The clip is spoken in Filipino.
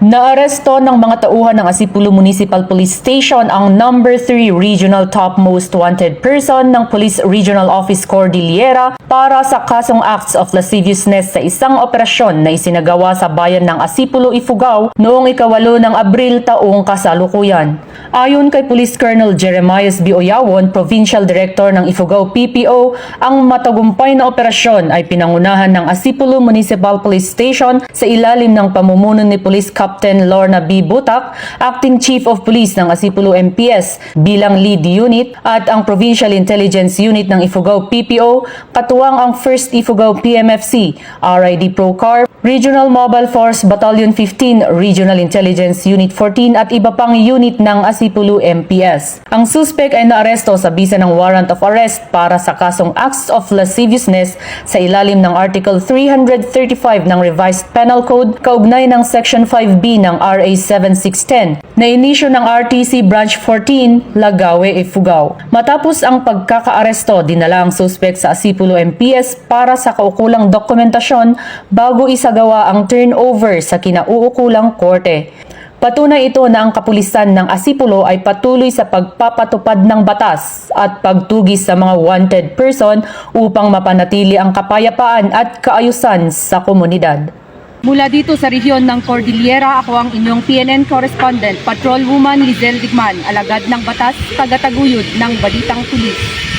Naaresto ng mga tauhan ng Asipulo Municipal Police Station ang number 3 Regional Top Most Wanted Person ng Police Regional Office Cordillera para sa kasong acts of lasciviousness sa isang operasyon na isinagawa sa bayan ng Asipulo, Ifugao noong 8 ng Abril taong kasalukuyan. Ayon kay Police Colonel Jeremias B. Oyawon, Provincial Director ng Ifugao PPO, ang matagumpay na operasyon ay pinangunahan ng Asipulo Municipal Police Station sa ilalim ng pamumuno ni Police Captain Lorna B. Butak, Acting Chief of Police ng Asipulo MPS bilang lead unit at ang Provincial Intelligence Unit ng Ifugao PPO, katuwang ang 1st Ifugao PMFC, RID Procar, Regional Mobile Force Battalion 15, Regional Intelligence Unit 14 at iba pang unit ng Asipulo MPS. Ang suspect ay naaresto sa bisa ng warrant of arrest para sa kasong acts of lasciviousness sa ilalim ng Article 335 ng Revised Penal Code kaugnay ng Section 5B ng RA 7610 na inisyo ng RTC Branch 14, Lagawe, Ifugao. Matapos ang pagkakaaresto, dinala ang suspect sa Asipulo MPS para sa kaukulang dokumentasyon bago isagawa ang turnover sa kinauukulang korte. Patunay ito na ang kapulisan ng Asipulo ay patuloy sa pagpapatupad ng batas at pagtugis sa mga wanted person upang mapanatili ang kapayapaan at kaayusan sa komunidad. Mula dito sa rehiyon ng Cordillera, ako ang inyong PNN correspondent, Patrolwoman Lizelle Digman, alagad ng batas, tagataguyod ng Balitang Pulis.